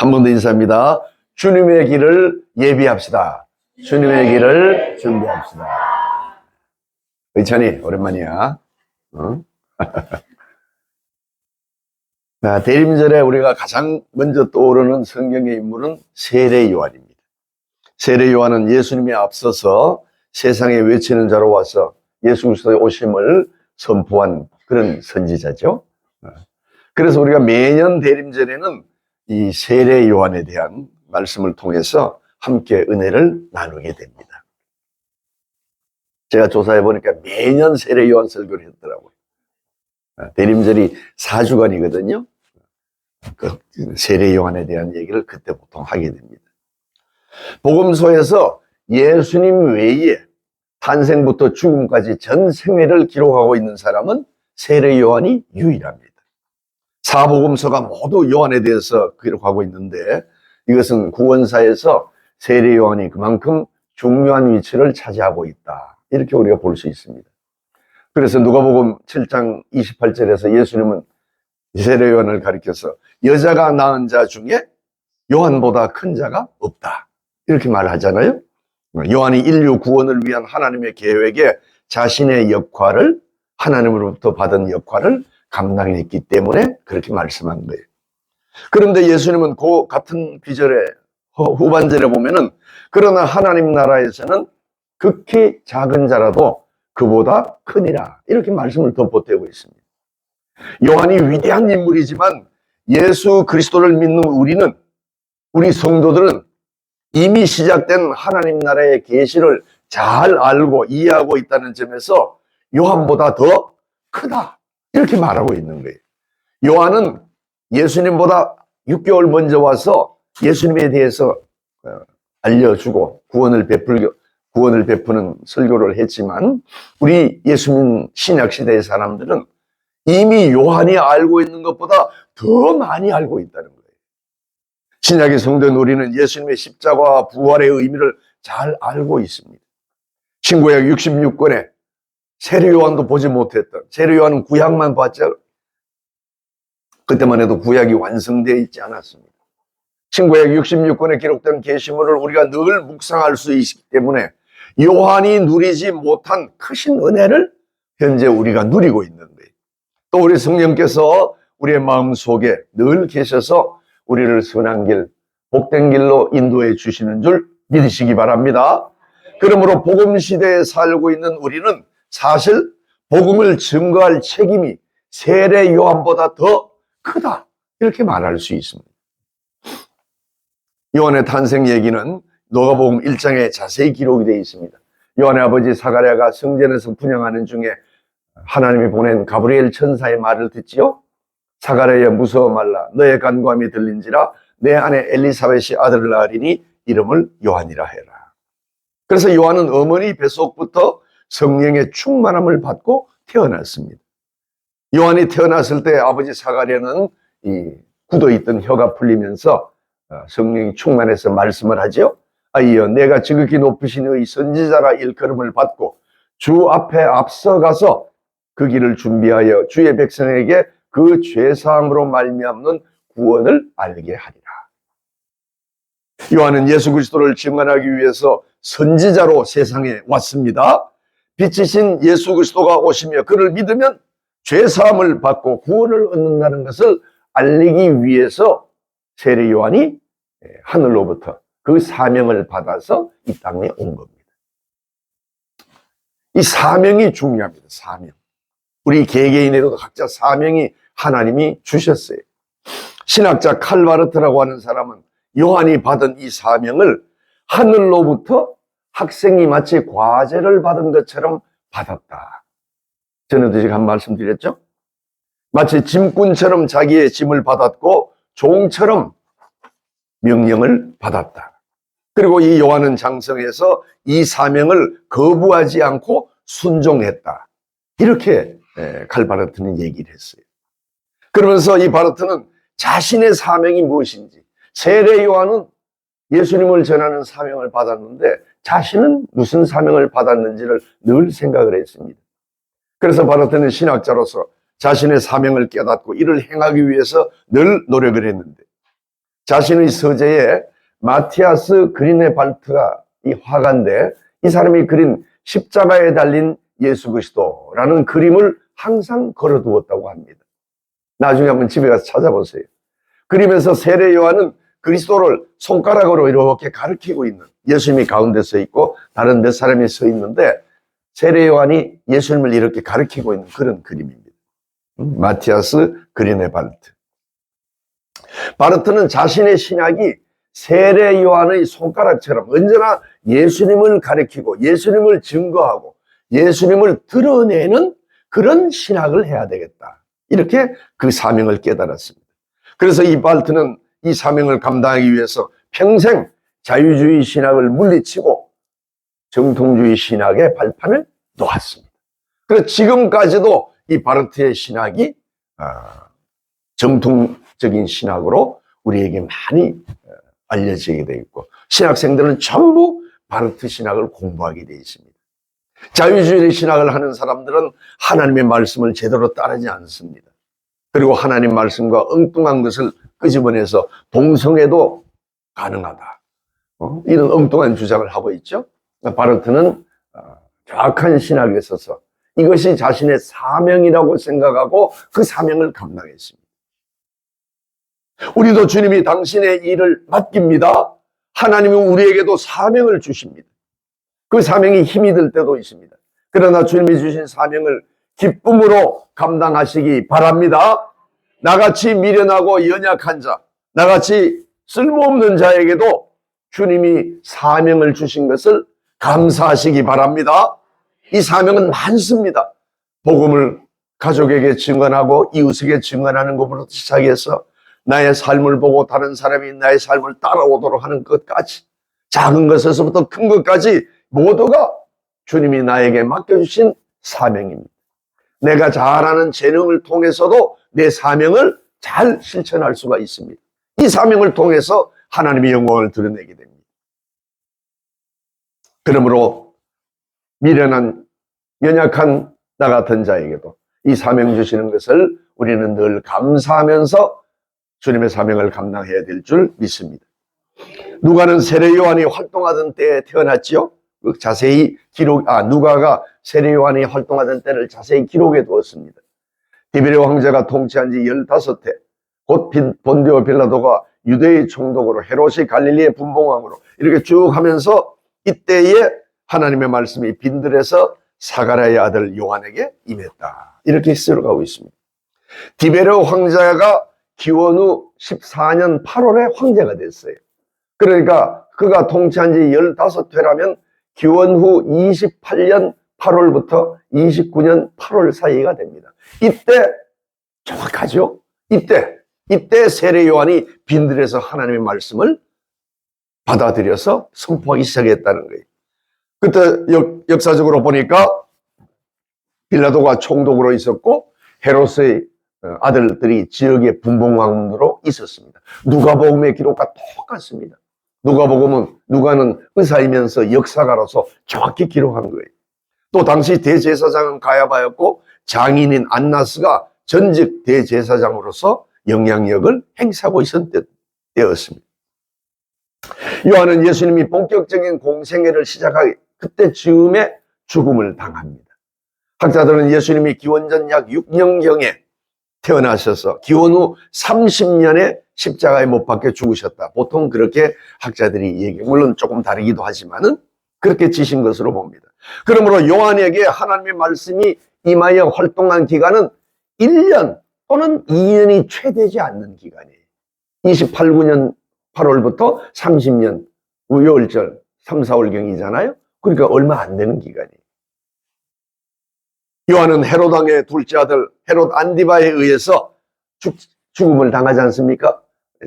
한 번 더 인사합니다. 주님의 길을 예비합시다. 주님의 길을 준비합시다. 의찬이 오랜만이야. 대림절에 우리가 가장 먼저 떠오르는 성경의 인물은 세례 요한입니다. 세례 요한은 예수님에 앞서서 세상에 외치는 자로 와서 예수 그리스도의 오심을 선포한 그런 선지자죠. 그래서 우리가 매년 대림절에는 이 세례 요한에 대한 말씀을 통해서 함께 은혜를 나누게 됩니다. 제가 조사해 보니까 매년 세례 요한 설교를 했더라고요. 대림절이 4주간이거든요. 그 세례 요한에 대한 얘기를 그때 보통 하게 됩니다. 복음서에서 예수님 외에 탄생부터 죽음까지 전 생애를 기록하고 있는 사람은 세례 요한이 유일합니다. 사복음서가 모두 요한에 대해서 기록하고 있는데 이것은 구원사에서 세례 요한이 그만큼 중요한 위치를 차지하고 있다. 이렇게 우리가 볼 수 있습니다. 그래서 누가복음 7장 28절에서 예수님은 세례 요한을 가리켜서 여자가 낳은 자 중에 요한보다 큰 자가 없다. 이렇게 말하잖아요. 요한이 인류 구원을 위한 하나님의 계획에 자신의 역할을 하나님으로부터 받은 역할을 감당했기 때문에 그렇게 말씀한 거예요. 그런데 예수님은 그 같은 비절의 후반절에 보면은 그러나 하나님 나라에서는 극히 작은 자라도 그보다 크니라 이렇게 말씀을 덧보태고 있습니다. 요한이 위대한 인물이지만 예수 그리스도를 믿는 우리 성도들은 이미 시작된 하나님 나라의 계시를 잘 알고 이해하고 있다는 점에서 요한보다 더 크다 이렇게 말하고 있는 거예요. 요한은 예수님보다 6개월 먼저 와서 예수님에 대해서 알려주고 구원을 베푸는 설교를 했지만 우리 예수님 신약시대의 사람들은 이미 요한이 알고 있는 것보다 더 많이 알고 있다는 거예요. 신약의 성도인 우리는 예수님의 십자가와 부활의 의미를 잘 알고 있습니다. 신구약 66권에 세례 요한도 보지 못했던, 세례 요한은 구약만 봤죠. 그때만 해도 구약이 완성되어 있지 않았습니다. 신구약 66권에 기록된 계시물을 우리가 늘 묵상할 수 있기 때문에 요한이 누리지 못한 크신 은혜를 현재 우리가 누리고 있는 거예요. 또 우리 성령께서 우리의 마음속에 늘 계셔서 우리를 선한 길, 복된 길로 인도해 주시는 줄 믿으시기 바랍니다. 그러므로 복음 시대에 살고 있는 우리는 사실 복음을 증거할 책임이 세례 요한보다 더 크다 이렇게 말할 수 있습니다. 요한의 탄생 얘기는 누가복음 1장에 자세히 기록이 되어 있습니다. 요한의 아버지 사가랴가 성전에서 분향하는 중에 하나님이 보낸 가브리엘 천사의 말을 듣지요. 사가랴야 무서워 말라 너의 간구함이 들린지라 내 아내 엘리사벳이 아들을 낳으리니 이름을 요한이라 해라. 그래서 요한은 어머니 뱃속부터 성령의 충만함을 받고 태어났습니다. 요한이 태어났을 때 아버지 사가랴는 이 굳어있던 혀가 풀리면서 성령이 충만해서 말씀을 하죠. 아이여 내가 지극히 높으신 의 선지자라 일컬음을 받고 주 앞에 앞서가서 그 길을 준비하여 주의 백성에게 그 죄사함으로 말미암는 구원을 알게 하리라. 요한은 예수 그리스도를 증언하기 위해서 선지자로 세상에 왔습니다. 빛이신 예수 그리스도가 오시며 그를 믿으면 죄사함을 받고 구원을 얻는다는 것을 알리기 위해서 세례 요한이 하늘로부터 그 사명을 받아서 이 땅에 온 겁니다. 이 사명이 중요합니다. 사명. 우리 개개인에도 각자 사명이 하나님이 주셨어요. 신학자 칼바르트라고 하는 사람은 요한이 받은 이 사명을 하늘로부터 학생이 마치 과제를 받은 것처럼 받았다. 전에도 제가 한 말씀 드렸죠? 마치 짐꾼처럼 자기의 짐을 받았고 종처럼 명령을 받았다. 그리고 이 요한은 장성해서 이 사명을 거부하지 않고 순종했다. 이렇게 칼바르트는 얘기를 했어요. 그러면서 이 바르트는 자신의 사명이 무엇인지, 세례 요한은 예수님을 전하는 사명을 받았는데 자신은 무슨 사명을 받았는지를 늘 생각을 했습니다. 그래서 바르트는 신학자로서 자신의 사명을 깨닫고 이를 행하기 위해서 늘 노력을 했는데 자신의 서재에 마티아스 그리네발트가 이 화가인데, 이 사람이 그린 십자가에 달린 예수 그리스도라는 그림을 항상 걸어두었다고 합니다. 나중에 한번 집에 가서 찾아보세요. 그림에서 세례 요한은 그리스도를 손가락으로 이렇게 가리키고 있는, 예수님이 가운데 서 있고 다른 몇 사람이 서 있는데 세례 요한이 예수님을 이렇게 가리키고 있는 그런 그림입니다. 마티아스 그리네발트. 바르트는 자신의 신학이 세례 요한의 손가락처럼 언제나 예수님을 가리키고 예수님을 증거하고 예수님을 드러내는 그런 신학을 해야 되겠다, 이렇게 그 사명을 깨달았습니다. 그래서 이 발트는 이 사명을 감당하기 위해서 평생 자유주의 신학을 물리치고 정통주의 신학의 발판을 놓았습니다. 그래서 지금까지도 이 바르트의 신학이 정통적인 신학으로 우리에게 많이 알려지게 되어 있고, 신학생들은 전부 바르트 신학을 공부하게 되어 있습니다. 자유주의 신학을 하는 사람들은 하나님의 말씀을 제대로 따르지 않습니다. 그리고 하나님 말씀과 엉뚱한 것을 끄집어내서 동성애도 가능하다, 이런 엉뚱한 주장을 하고 있죠. 바르트는 정확한 신학에 있어서 이것이 자신의 사명이라고 생각하고 그 사명을 감당했습니다. 우리도 주님이 당신의 일을 맡깁니다. 하나님은 우리에게도 사명을 주십니다. 그 사명이 힘이 들 때도 있습니다. 그러나 주님이 주신 사명을 기쁨으로 감당하시기 바랍니다. 나같이 미련하고 연약한 자, 나같이 쓸모없는 자에게도 주님이 사명을 주신 것을 감사하시기 바랍니다. 이 사명은 많습니다. 복음을 가족에게 증언하고 이웃에게 증언하는 것부터 시작해서 나의 삶을 보고 다른 사람이 나의 삶을 따라오도록 하는 것까지, 작은 것에서부터 큰 것까지 모두가 주님이 나에게 맡겨주신 사명입니다. 내가 잘하는 재능을 통해서도 내 사명을 잘 실천할 수가 있습니다. 이 사명을 통해서 하나님의 영광을 드러내게 됩니다. 그러므로 미련한 연약한 나 같은 자에게도 이 사명 주시는 것을 우리는 늘 감사하면서 주님의 사명을 감당해야 될 줄 믿습니다. 누가는 세례 요한이 활동하던 때에 태어났지요. 자세히 누가가 세례 요한이 활동하던 때를 자세히 기록해 두었습니다. 디베레오 황제가 통치한 지 15해, 곧 본디오 빌라도가 유대의 총독으로, 헤롯이 갈릴리의 분봉왕으로 이렇게 쭉 하면서 이때에 하나님의 말씀이 빈들에서 사가랴의 아들 요한에게 임했다, 이렇게 쓰러가고 있습니다. 디베레오 황제가 기원 후 14년 8월에 황제가 됐어요. 그러니까 그가 통치한 지 15회라면 기원 후 28년 8월부터 29년 8월 사이가 됩니다. 이때 정확하죠? 이때 세례 요한이 빈들에서 하나님의 말씀을 받아들여서 선포하기 시작했다는 거예요. 그때 역사적으로 보니까 빌라도가 총독으로 있었고 헤롯의 아들들이 지역의 분봉왕으로 있었습니다. 누가복음의 기록과 똑같습니다. 누가는 의사이면서 역사가로서 정확히 기록한 거예요. 또 당시 대제사장은 가야바였고 장인인 안나스가 전직 대제사장으로서 영향력을 행사하고 있었던 때였습니다. 요한은 예수님이 본격적인 공생애를 시작하기 그때 즈음에 죽음을 당합니다. 학자들은 예수님이 기원전 약 6년경에 태어나셔서 기원 후 30년에 십자가에 못 박혀 죽으셨다, 보통 그렇게 학자들이 얘기해요. 물론 조금 다르기도 하지만은 그렇게 지신 것으로 봅니다. 그러므로 요한에게 하나님의 말씀이 임하여 활동한 기간은 1년 또는 2년이 채 되지 않는 기간이에요. 28년 8월부터 30년 우여월절 3, 4월경이잖아요. 그러니까 얼마 안 되는 기간이에요. 요한은 헤롯 왕의 둘째 아들 헤롯 안디바에 의해서 죽음을 당하지 않습니까?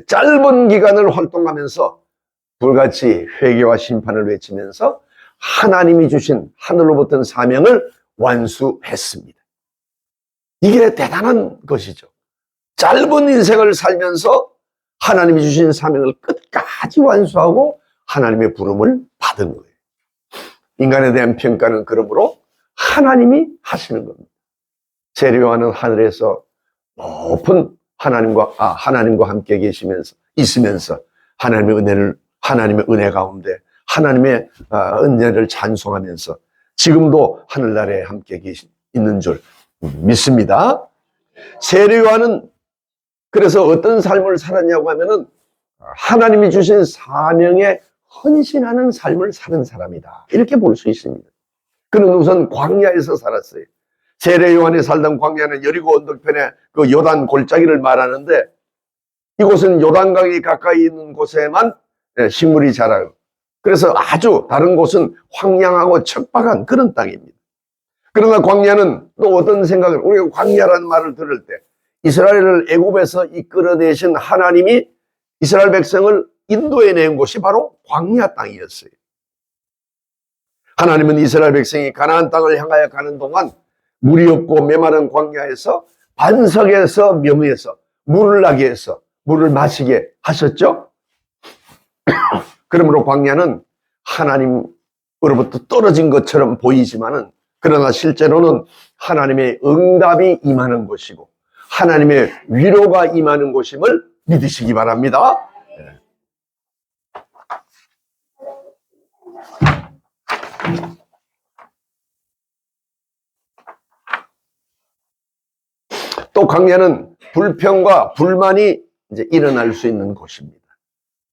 짧은 기간을 활동하면서 불같이 회개와 심판을 외치면서 하나님이 주신 하늘로부터 사명을 완수했습니다. 이게 대단한 것이죠. 짧은 인생을 살면서 하나님이 주신 사명을 끝까지 완수하고 하나님의 부름을 받은 거예요. 인간에 대한 평가는 그러므로 하나님이 하시는 겁니다. 세례 요한은 하늘에서 높은 하나님과 함께 계시면서 있으면서 하나님의 은혜 가운데 하나님의 은혜를 찬송하면서 지금도 하늘나라에 함께 있는 줄 믿습니다. 세례 요한은 그래서 어떤 삶을 살았냐고 하면은 하나님이 주신 사명에 헌신하는 삶을 사는 사람이다, 이렇게 볼 수 있습니다. 그는 우선 광야에서 살았어요. 세례 요한이 살던 광야는 여리고 언덕편에 그 요단 골짜기를 말하는데, 이곳은 요단강이 가까이 있는 곳에만 식물이 자라요. 그래서 아주 다른 곳은 황량하고 척박한 그런 땅입니다. 그러나 광야는 또 어떤 생각을, 우리가 광야라는 말을 들을 때 이스라엘을 애굽에서 이끌어내신 하나님이 이스라엘 백성을 인도해낸 곳이 바로 광야 땅이었어요. 하나님은 이스라엘 백성이 가나안 땅을 향하여 가는 동안 물이 없고 메마른 광야에서 반석에서 명해서 물을 나게 해서 물을 마시게 하셨죠. 그러므로 광야는 하나님으로부터 떨어진 것처럼 보이지만은, 그러나 실제로는 하나님의 응답이 임하는 곳이고 하나님의 위로가 임하는 곳임을 믿으시기 바랍니다. 또 광야는 불평과 불만이 이제 일어날 수 있는 곳입니다.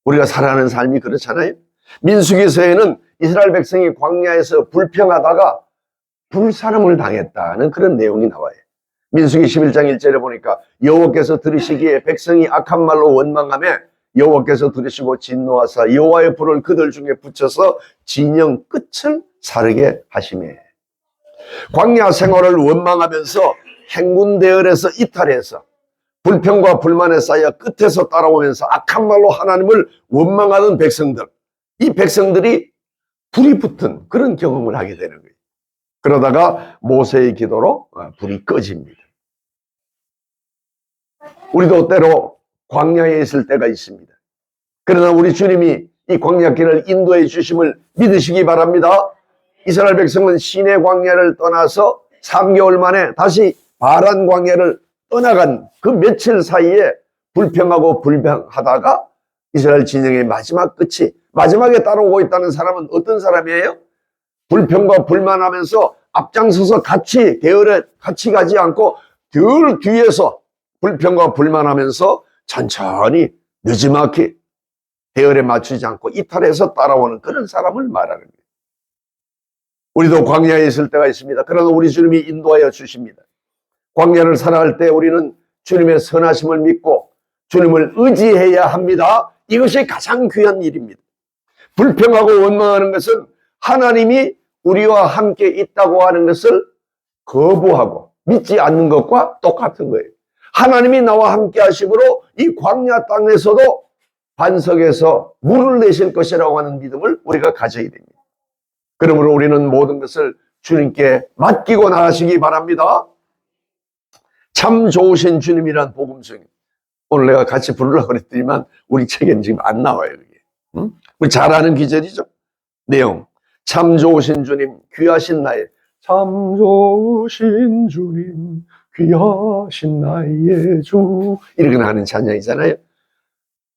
우리가 살아가는 삶이 그렇잖아요. 민수기서에는 이스라엘 백성이 광야에서 불평하다가 불사름을 당했다는 그런 내용이 나와요. 민수기 11장 1절에 보니까 여호와께서 들으시기에 백성이 악한 말로 원망하며 여호와께서 들으시고 진노하사 여호와의 불을 그들 중에 붙여서 진영 끝을 사르게 하시매. 광야 생활을 원망하면서 행군 대열에서 이탈해서 불평과 불만에 쌓여 끝에서 따라오면서 악한 말로 하나님을 원망하는 백성들, 이 백성들이 불이 붙은 그런 경험을 하게 되는 거예요. 그러다가 모세의 기도로 불이 꺼집니다. 우리도 때로 광야에 있을 때가 있습니다. 그러나 우리 주님이 이 광야길을 인도해 주심을 믿으시기 바랍니다. 이스라엘 백성은 시내 광야를 떠나서 3개월 만에 다시 바란 광야를 떠나간 그 며칠 사이에 불평하고 불평하다가 이스라엘 진영의 마지막 끝이, 마지막에 따라오고 있다는 사람은 어떤 사람이에요? 불평과 불만하면서 앞장서서 같이 대열에 같이 가지 않고 덜 뒤에서 불평과 불만하면서 천천히 늦지막히 대열에 맞추지 않고 이탈해서 따라오는 그런 사람을 말하는 거예요. 우리도 광야에 있을 때가 있습니다. 그러나 우리 주님이 인도하여 주십니다. 광야를 살아갈 때 우리는 주님의 선하심을 믿고 주님을 의지해야 합니다. 이것이 가장 귀한 일입니다. 불평하고 원망하는 것은 하나님이 우리와 함께 있다고 하는 것을 거부하고 믿지 않는 것과 똑같은 거예요. 하나님이 나와 함께 하심으로 이 광야 땅에서도 반석에서 물을 내실 것이라고 하는 믿음을 우리가 가져야 됩니다. 그러므로 우리는 모든 것을 주님께 맡기고 나가시기 바랍니다. 참 좋으신 주님이란 복음성, 오늘 내가 같이 부르려고 그랬더니만 우리 책에는 지금 안 나와요. 그게. 우리 잘 아는 기절이죠. 내용, 참 좋으신 주님, 귀하신 나의, 참 좋으신 주님, 귀하신 나의 주, 이렇게 하는 찬양이잖아요.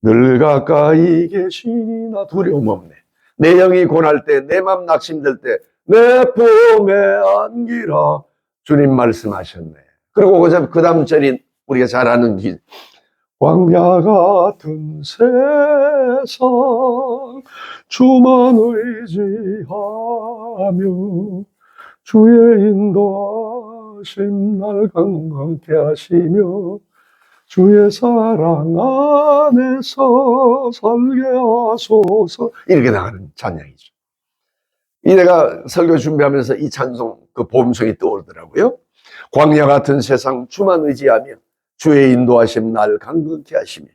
늘 가까이 계시니 나 두려움 없네. 내 영이 고날 때, 내 맘 낙심될 때, 내 품에 안기라, 주님 말씀하셨네. 그리고 그 다음 절인 우리가 잘 아는 광야 같은 세상 주만 의지하며 주의 인도하심 날 강건케 하시며 주의 사랑 안에서 살게 하소서, 이렇게 나가는 찬양이죠. 내가 설교 준비하면서 이 찬송, 그 보험송이 떠오르더라고요. 광야 같은 세상 주만 의지하며 주의 인도하심 날 강건케 하시며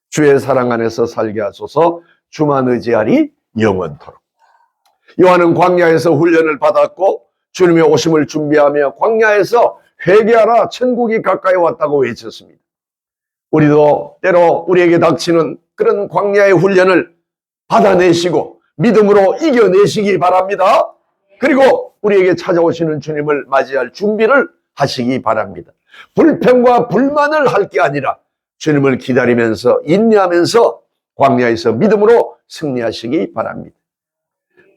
주의 사랑 안에서 살게 하소서, 주만 의지하리 영원토록. 요한은 광야에서 훈련을 받았고 주님의 오심을 준비하며 광야에서 회개하라 천국이 가까이 왔다고 외쳤습니다. 우리도 때로 우리에게 닥치는 그런 광야의 훈련을 받아내시고 믿음으로 이겨내시기 바랍니다. 그리고 우리에게 찾아오시는 주님을 맞이할 준비를 하시기 바랍니다. 불평과 불만을 할 게 아니라 주님을 기다리면서 인내하면서 광야에서 믿음으로 승리하시기 바랍니다.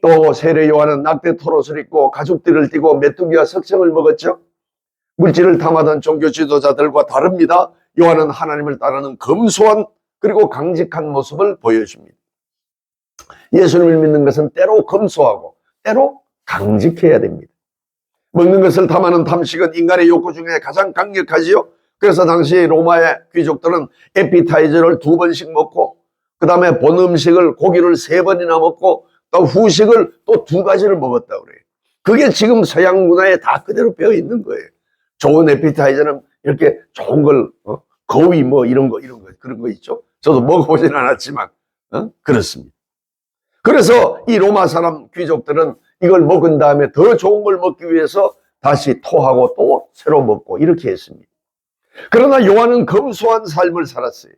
또 세례 요한은 낙대 토롯을 입고 가죽띠를 띠고 메뚜기와 석청을 먹었죠. 물질을 탐하던 종교 지도자들과 다릅니다. 요한은 하나님을 따르는 검소한 그리고 강직한 모습을 보여줍니다. 예수님을 믿는 것은 때로 검소하고 때로 강직해야 됩니다. 먹는 것을 탐하는 탐식은 인간의 욕구 중에 가장 강력하지요. 그래서 당시 로마의 귀족들은 에피타이저를 2번씩 먹고 그 다음에 본 음식을 고기를 3번이나 먹고 또 후식을 또 2가지를 먹었다고 그래요. 그게 지금 서양 문화에 다 그대로 배어 있는 거예요. 좋은 에피타이저는 이렇게 좋은 걸 거위 뭐 이런 거 그런 거 있죠. 저도 먹어보진 않았지만 그렇습니다. 그래서 이 로마 사람 귀족들은 이걸 먹은 다음에 더 좋은 걸 먹기 위해서 다시 토하고 또 새로 먹고 이렇게 했습니다. 그러나 요한은 검소한 삶을 살았어요.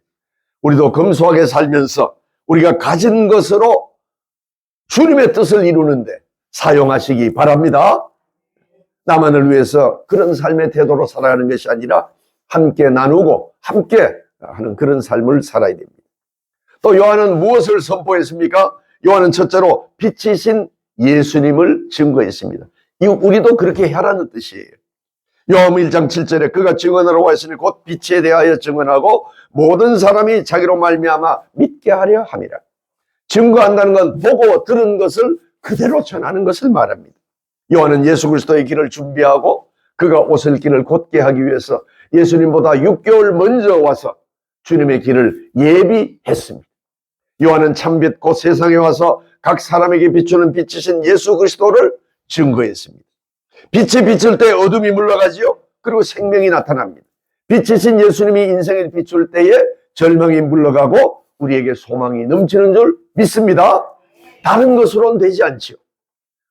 우리도 검소하게 살면서 우리가 가진 것으로 주님의 뜻을 이루는데 사용하시기 바랍니다. 나만을 위해서 그런 삶의 태도로 살아가는 것이 아니라 함께 나누고 함께 하는 그런 삶을 살아야 됩니다. 또 요한은 무엇을 선포했습니까? 요한은 첫째로 빛이신 예수님을 증거했습니다. 우리도 그렇게 하라는 뜻이에요. 요한 1장 7절에 그가 증언하러 왔으니 곧 빛에 대하여 증언하고 모든 사람이 자기로 말미암아 믿게 하려 함이라. 증거한다는 건 보고 들은 것을 그대로 전하는 것을 말합니다. 요한은 예수 그리스도의 길을 준비하고 그가 오실 길을 곧게 하기 위해서 예수님보다 6개월 먼저 와서 주님의 길을 예비했습니다. 요한은 참빛 곧 세상에 와서 각 사람에게 비추는 빛이신 예수 그리스도를 증거했습니다. 빛이 비출 때 어둠이 물러가지요. 그리고 생명이 나타납니다. 빛이신 예수님이 인생을 비출 때에 절망이 물러가고 우리에게 소망이 넘치는 줄 믿습니다. 다른 것으로는 되지 않지요.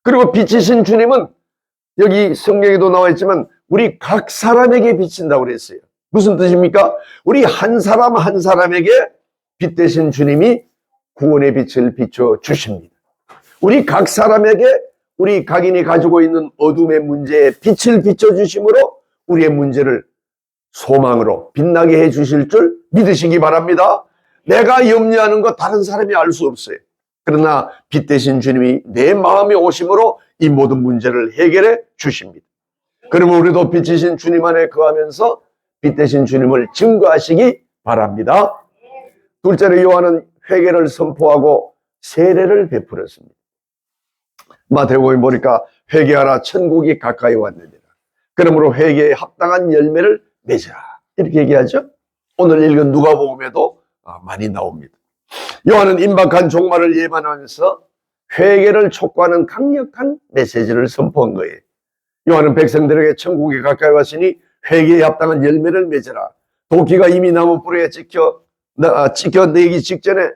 그리고 빛이신 주님은 여기 성경에도 나와 있지만 우리 각 사람에게 비친다고 그랬어요. 무슨 뜻입니까? 우리 한 사람 한 사람에게 빛 대신 주님이 구원의 빛을 비춰 주십니다. 우리 각 사람에게 우리 각인이 가지고 있는 어둠의 문제에 빛을 비춰 주심으로 우리의 문제를 소망으로 빛나게 해 주실 줄 믿으시기 바랍니다. 내가 염려하는 거 다른 사람이 알 수 없어요. 그러나 빛 대신 주님이 내 마음에 오심으로 이 모든 문제를 해결해 주십니다. 그러면 우리도 빛이신 주님 안에 거하면서 빛 대신 주님을 증거하시기 바랍니다. 둘째로 요한은 회개를 선포하고 세례를 베풀었습니다. 마태복음에 보니까 회개하라 천국이 가까이 왔느니라. 그러므로 회개에 합당한 열매를 맺으라 이렇게 얘기하죠. 오늘 읽은 누가복음에도 많이 나옵니다. 요한은 임박한 종말을 예반하면서 회개를 촉구하는 강력한 메시지를 선포한 거예요. 요한은 백성들에게 천국이 가까이 왔으니 회개에 합당한 열매를 맺으라. 도끼가 이미 나무 뿌리에 찍혀내기 직전에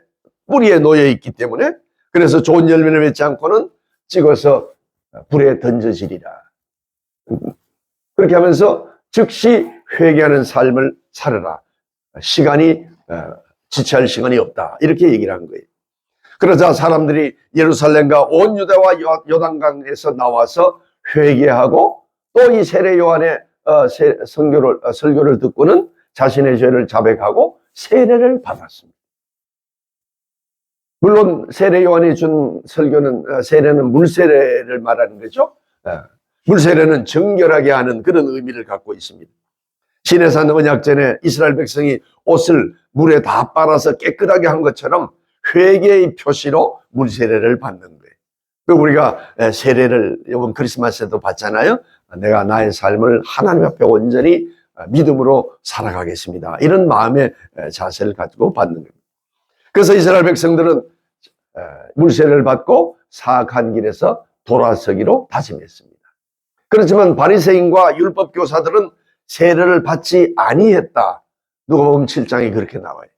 뿌리에 놓여 있기 때문에 그래서 좋은 열매를 맺지 않고는 찍어서 불에 던져지리라. 그렇게 하면서 즉시 회개하는 삶을 살아라. 시간이 지체할 시간이 없다. 이렇게 얘기를 한 거예요. 그러자 사람들이 예루살렘과 온 유대와 요단강에서 나와서 회개하고 또 이 세례 요한의 설교를 듣고는 자신의 죄를 자백하고 세례를 받았습니다. 물론 세례 요한이 준 세례는 물세례를 말하는 거죠. 물세례는 정결하게 하는 그런 의미를 갖고 있습니다. 시내산 언약전에 이스라엘 백성이 옷을 물에 다 빨아서 깨끗하게 한 것처럼 회개의 표시로 물세례를 받는 거예요. 우리가 세례를 이번 크리스마스에도 받잖아요. 내가 나의 삶을 하나님 앞에 온전히 믿음으로 살아가겠습니다. 이런 마음의 자세를 가지고 받는 겁니다. 그래서 이스라엘 백성들은 물세례를 받고 사악한 길에서 돌아서기로 다짐했습니다. 그렇지만 바리새인과 율법 교사들은 세례를 받지 아니했다. 누가복음 7장에 그렇게 나와요.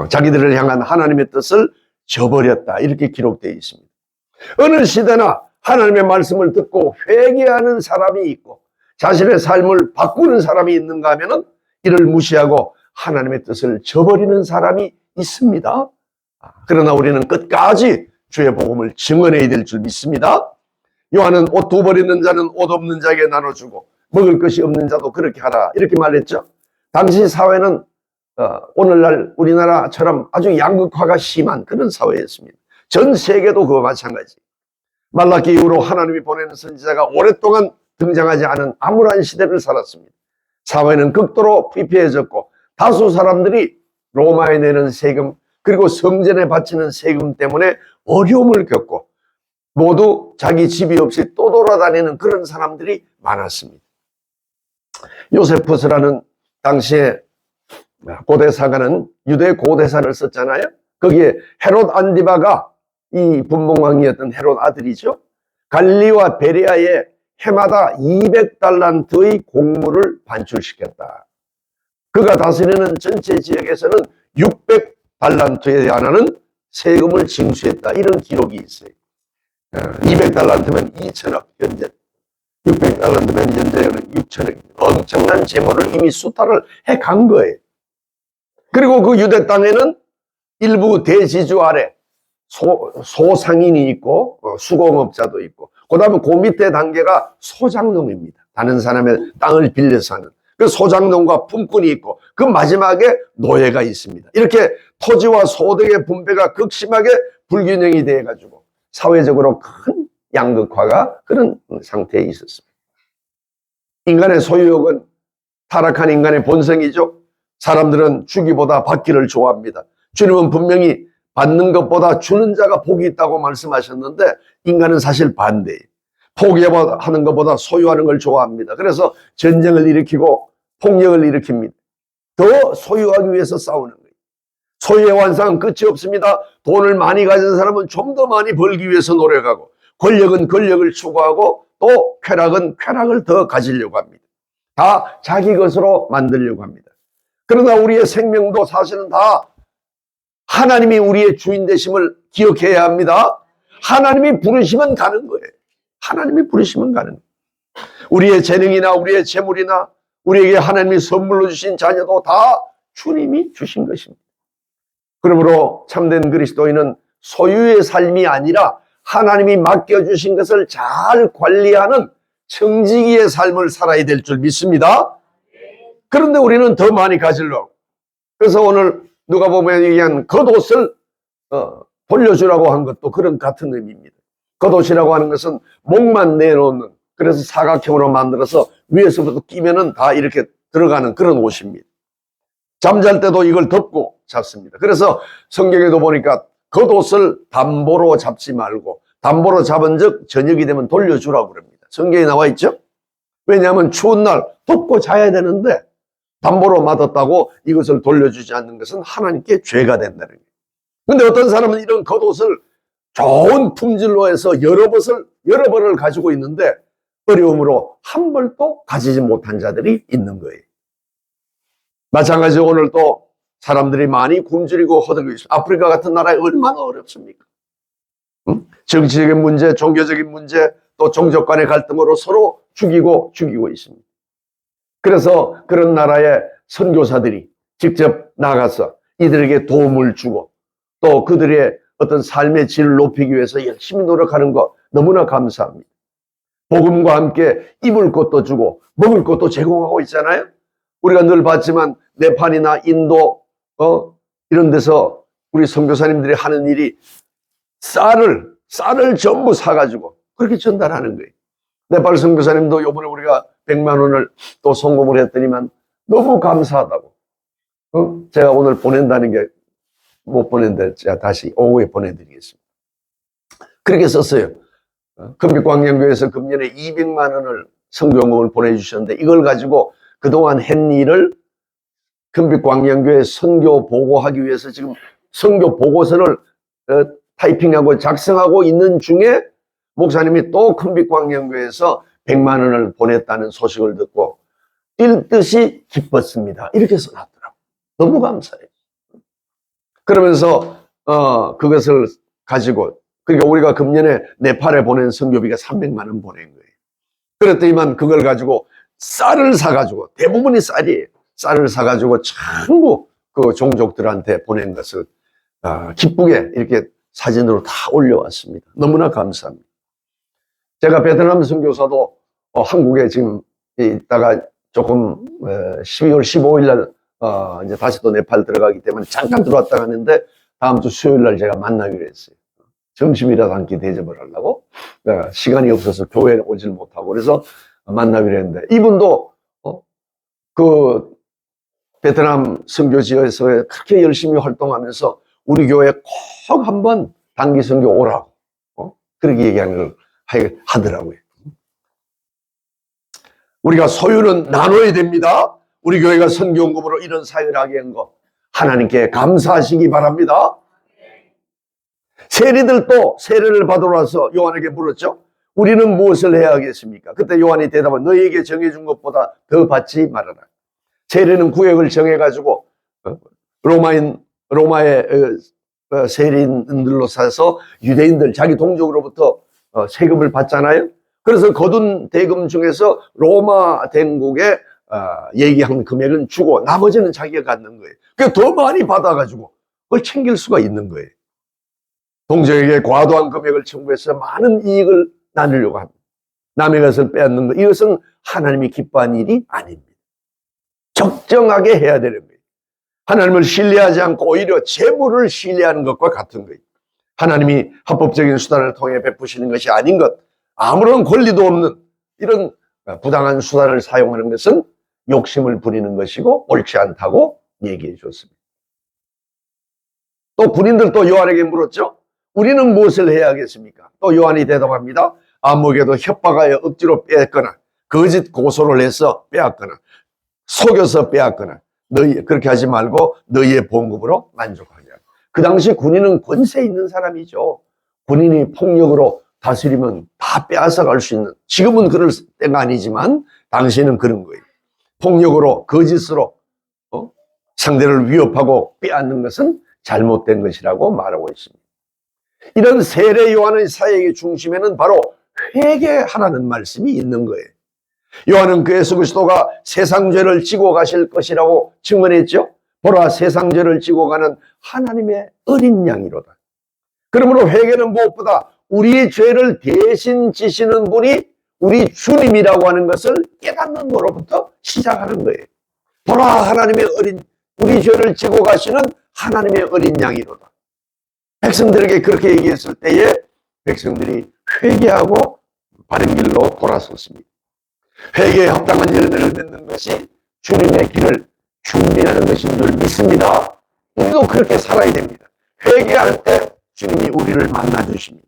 자기들을 향한 하나님의 뜻을 저버렸다. 이렇게 기록되어 있습니다. 어느 시대나 하나님의 말씀을 듣고 회개하는 사람이 있고 자신의 삶을 바꾸는 사람이 있는가 하면은 이를 무시하고 하나님의 뜻을 저버리는 사람이 있습니다. 그러나 우리는 끝까지 주의 복음을 증언해야 될 줄 믿습니다. 요한은 옷 2벌 있는 자는 옷 없는 자에게 나눠주고 먹을 것이 없는 자도 그렇게 하라 이렇게 말했죠. 당시 사회는 오늘날 우리나라처럼 아주 양극화가 심한 그런 사회였습니다. 전 세계도 그와 마찬가지. 말라기 이후로 하나님이 보내는 선지자가 오랫동안 등장하지 않은 암울한 시대를 살았습니다. 사회는 극도로 피폐해졌고 다수 사람들이 로마에 내는 세금 그리고 성전에 바치는 세금 때문에 어려움을 겪고 모두 자기 집이 없이 또 돌아다니는 그런 사람들이 많았습니다. 요세푸스라는 당시에 고대사가는 유대 고대사를 썼잖아요. 거기에 헤롯 안디바가 이 분봉왕이었던 헤롯 아들이죠. 갈리와 베레아에 해마다 200달란트의 곡물을 반출시켰다. 그가 다스리는 전체 지역에서는 600달란트에 관한 세금을 징수했다. 이런 기록이 있어요. 200달란트면 2천억 현재. 600달란트면 현재는 6천억. 엄청난 재물을 이미 수탈을 해간 거예요. 그리고 그 유대 땅에는 일부 대지주 아래 소상인이 있고 수공업자도 있고 그 다음에 그 밑에 단계가 소장농입니다. 다른 사람의 땅을 빌려서 하는 그 소장농과 품꾼이 있고 그 마지막에 노예가 있습니다. 이렇게 토지와 소득의 분배가 극심하게 불균형이 돼가지고 사회적으로 큰 양극화가 그런 상태에 있었습니다. 인간의 소유욕은 타락한 인간의 본성이죠. 사람들은 주기보다 받기를 좋아합니다. 주님은 분명히 받는 것보다 주는 자가 복이 있다고 말씀하셨는데 인간은 사실 반대예요. 포기하는 것보다 소유하는 걸 좋아합니다. 그래서 전쟁을 일으키고 폭력을 일으킵니다. 더 소유하기 위해서 싸우는 거예요. 소유의 환상은 끝이 없습니다. 돈을 많이 가진 사람은 좀 더 많이 벌기 위해서 노력하고 권력은 권력을 추구하고 또 쾌락은 쾌락을 더 가지려고 합니다. 다 자기 것으로 만들려고 합니다. 그러나 우리의 생명도 사실은 다 하나님이 우리의 주인 되심을 기억해야 합니다. 하나님이 부르시면 가는 거예요. 하나님이 부르시면 가는 거예요. 우리의 재능이나 우리의 재물이나 우리에게 하나님이 선물로 주신 자녀도 다 주님이 주신 것입니다. 그러므로 참된 그리스도인은 소유의 삶이 아니라 하나님이 맡겨주신 것을 잘 관리하는 청지기의 삶을 살아야 될 줄 믿습니다. 그런데 우리는 더 많이 가지려고. 그래서 오늘 누가 보면 얘기한 겉옷을 돌려주라고 한 것도 그런 같은 의미입니다. 겉옷이라고 하는 것은 목만 내놓는, 그래서 사각형으로 만들어서 위에서부터 끼면은 다 이렇게 들어가는 그런 옷입니다. 잠잘 때도 이걸 덮고 잤습니다. 그래서 성경에도 보니까 겉옷을 담보로 잡지 말고 담보로 잡은 즉 저녁이 되면 돌려주라고 그럽니다. 성경에 나와 있죠? 왜냐하면 추운 날 덮고 자야 되는데 담보로 맡았다고 이것을 돌려주지 않는 것은 하나님께 죄가 된다는 거예요. 근데 어떤 사람은 이런 겉옷을 좋은 품질로 해서 여러 벌을 가지고 있는데 어려움으로 한 벌도 가지지 못한 자들이 있는 거예요. 마찬가지로 오늘 또 사람들이 많이 굶주리고 허덕이고 있습니다. 아프리카 같은 나라에 얼마나 어렵습니까? 정치적인 문제, 종교적인 문제, 또 종족 간의 갈등으로 서로 죽이고 있습니다. 그래서 그런 나라의 선교사들이 직접 나가서 이들에게 도움을 주고 또 그들의 어떤 삶의 질을 높이기 위해서 열심히 노력하는 것 너무나 감사합니다. 복음과 함께 입을 것도 주고 먹을 것도 제공하고 있잖아요. 우리가 늘 봤지만 네팔이나 인도 이런 데서 우리 선교사님들이 하는 일이 쌀을 전부 사가지고 그렇게 전달하는 거예요. 네팔 선교사님도 이번에 우리가 100만 원을 또 송금을 했더니만 너무 감사하다고. 제가 오늘 보낸다는 게 못 보낸데 제가 다시 오후에 보내드리겠습니다. 그렇게 썼어요. 금빛광명교회에서 금년에 200만 원을 선교금을 보내주셨는데 이걸 가지고 그동안 한 일을 금빛광명교회 선교 보고하기 위해서 지금 선교 보고서를 타이핑하고 작성하고 있는 중에 목사님이 또 금빛광명교회에서 100만 원을 보냈다는 소식을 듣고 뛸 듯이 기뻤습니다. 이렇게 써놨더라고요. 너무 감사해요. 그러면서 그것을 가지고 그러니까 우리가 금년에 네팔에 보낸 선교비가 300만 원 보낸 거예요. 그랬더니만 그걸 가지고 쌀을 사가지고 대부분이 쌀이에요. 쌀을 사가지고 전부 그 종족들한테 보낸 것을 기쁘게 이렇게 사진으로 다 올려왔습니다. 너무나 감사합니다. 제가 베트남 선교사도 한국에 지금 있다가 조금 12월 15일 날 이제 다시 또 네팔 들어가기 때문에 잠깐 들어왔다 가는데 다음 주 수요일 날 제가 만나기로 했어요. 점심이라도 한 끼 대접을 하려고. 시간이 없어서 교회에 오질 못하고 그래서 만나기로 했는데 이분도 그 베트남 선교 지역에서 그렇게 열심히 활동하면서 우리 교회에 꼭 한번 단기 선교 오라고 그렇게 얘기하는 걸 하더라고요. 우리가 소유는 나눠야 됩니다. 우리 교회가 선교원금으로 이런 사역을 하게 한 거 하나님께 감사하시기 바랍니다. 세리들도 세례를 받으러 와서 요한에게 물었죠. 우리는 무엇을 해야 하겠습니까? 그때 요한이 대답한 너희에게 정해준 것보다 더 받지 말아라. 세례는 구역을 정해가지고 로마의 세리인들로 사서 유대인들 자기 동족으로부터 세금을 받잖아요. 그래서 거둔 대금 중에서 로마 대국에 얘기한 금액은 주고 나머지는 자기가 갖는 거예요. 그러니까 더 많이 받아가지고 그걸 챙길 수가 있는 거예요. 동족에게 과도한 금액을 청구해서 많은 이익을 나누려고 합니다. 남의 것을 빼앗는 것, 이것은 하나님이 기뻐하는 일이 아닙니다. 적정하게 해야 되는 거예요. 하나님을 신뢰하지 않고 오히려 재물을 신뢰하는 것과 같은 거예요. 하나님이 합법적인 수단을 통해 베푸시는 것이 아닌 것, 아무런 권리도 없는 이런 부당한 수단을 사용하는 것은 욕심을 부리는 것이고 옳지 않다고 얘기해 줬습니다. 또 군인들도 요한에게 물었죠. 우리는 무엇을 해야 하겠습니까? 또 요한이 대답합니다. 아무에게도 협박하여 억지로 빼앗거나 거짓 고소를 해서 빼앗거나 속여서 빼앗거나 너희 그렇게 하지 말고 너희의 봉급으로 만족하게 하라. 그 당시 군인은 권세 있는 사람이죠. 군인이 폭력으로 다스리면 다 빼앗아 갈 수 있는, 지금은 그럴 때가 아니지만 당시에는 그런 거예요. 폭력으로 거짓으로 상대를 위협하고 빼앗는 것은 잘못된 것이라고 말하고 있습니다. 이런 세례 요한의 사역의 중심에는 바로 회개하라는 말씀이 있는 거예요. 요한은 그 예수 그리스도가 세상 죄를 지고 가실 것이라고 증언했죠. 보라 세상 죄를 지고 가는 하나님의 어린 양이로다. 그러므로 회개는 무엇보다 우리의 죄를 대신 지시는 분이 우리 주님이라고 하는 것을 깨닫는 것로부터 시작하는 거예요. 보라 하나님의 우리 죄를 지고 가시는 하나님의 어린 양이로다. 백성들에게 그렇게 얘기했을 때에 백성들이 회개하고 바른 길로 돌아섰습니다. 회개에 합당한 열매를 맺는 것이 주님의 길을 준비하는 것인 줄 믿습니다. 우리도 그렇게 살아야 됩니다. 회개할 때 주님이 우리를 만나주십니다.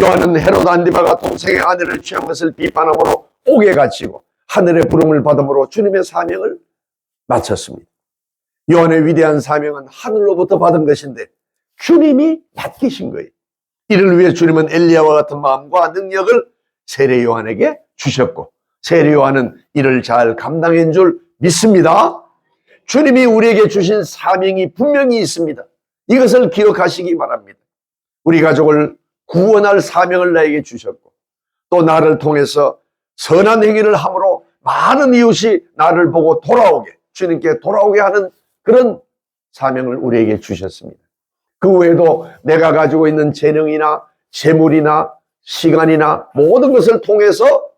요한은 헤롯 안디바가 동생의 아내를 취한 것을 비판함으로 옥에 갇히고 하늘의 부름을 받음으로 주님의 사명을 마쳤습니다. 요한의 위대한 사명은 하늘로부터 받은 것인데 주님이 맡기신 거예요. 이를 위해 주님은 엘리야와 같은 마음과 능력을 세례 요한에게 주셨고 세례 요한은 이를 잘 감당한 줄 믿습니다. 주님이 우리에게 주신 사명이 분명히 있습니다. 이것을 기억하시기 바랍니다. 우리 가족을 구원할 사명을 나에게 주셨고 또 나를 통해서 선한 행위를 함으로 많은 이웃이 나를 보고 돌아오게, 주님께 돌아오게 하는 그런 사명을 우리에게 주셨습니다. 그 외에도 내가 가지고 있는 재능이나 재물이나 시간이나 모든 것을 통해서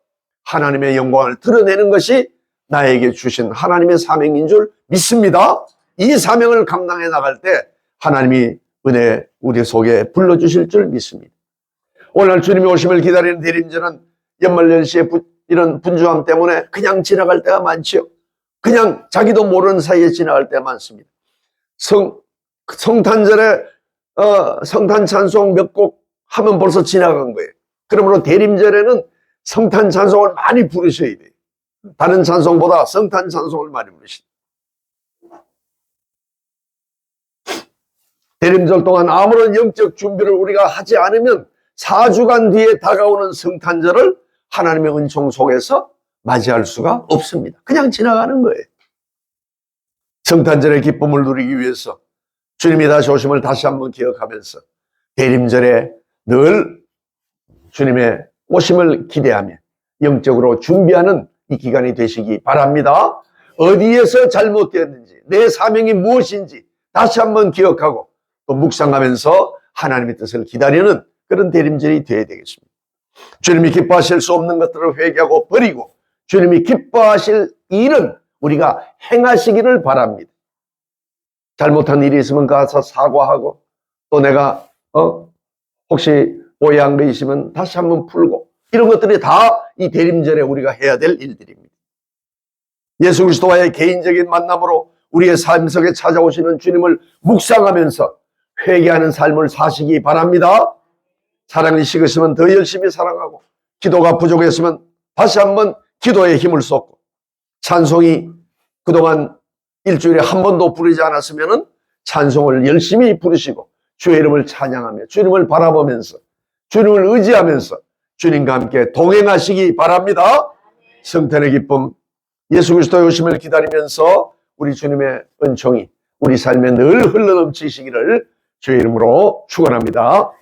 하나님의 영광을 드러내는 것이 나에게 주신 하나님의 사명인 줄 믿습니다. 이 사명을 감당해 나갈 때 하나님이 은혜 우리 속에 불러주실 줄 믿습니다. 오늘 주님이 오심을 기다리는 대림절은 연말연시에 이런 분주함 때문에 그냥 지나갈 때가 많지요. 그냥 자기도 모르는 사이에 지나갈 때가 많습니다. 성탄절에 성탄 찬송 몇 곡 하면 벌써 지나간 거예요. 그러므로 대림절에는 성탄 찬송을 많이 부르셔야 돼요. 다른 찬송보다 성탄 찬송을 많이 부르시다. 대림절 동안 아무런 영적 준비를 우리가 하지 않으면 4주간 뒤에 다가오는 성탄절을 하나님의 은총 속에서 맞이할 수가 없습니다. 그냥 지나가는 거예요. 성탄절의 기쁨을 누리기 위해서 주님이 다시 오심을 다시 한번 기억하면서 대림절에 늘 주님의 오심을 기대하며 영적으로 준비하는 이 기간이 되시기 바랍니다. 어디에서 잘못되었는지, 내 사명이 무엇인지 다시 한번 기억하고 또 묵상하면서 하나님의 뜻을 기다리는 그런 대림절이 되어야 되겠습니다. 주님이 기뻐하실 수 없는 것들을 회개하고 버리고 주님이 기뻐하실 일은 우리가 행하시기를 바랍니다. 잘못한 일이 있으면 가서 사과하고, 또 내가 혹시 오해한 거 있으면 다시 한번 풀고, 이런 것들이 다 이 대림절에 우리가 해야 될 일들입니다. 예수 그리스도와의 개인적인 만남으로 우리의 삶 속에 찾아오시는 주님을 묵상하면서 회개하는 삶을 사시기 바랍니다. 사랑이 식으시면 더 열심히 사랑하고, 기도가 부족했으면 다시 한번 기도에 힘을 쏟고, 찬송이 그동안 일주일에 한 번도 부르지 않았으면 찬송을 열심히 부르시고, 주의 이름을 찬양하며 주님을 바라보면서 주님을 의지하면서 주님과 함께 동행하시기 바랍니다. 성탄의 기쁨, 예수 그리스도의 오심을 기다리면서 우리 주님의 은총이 우리 삶에 늘 흘러넘치시기를 주의 이름으로 축원합니다.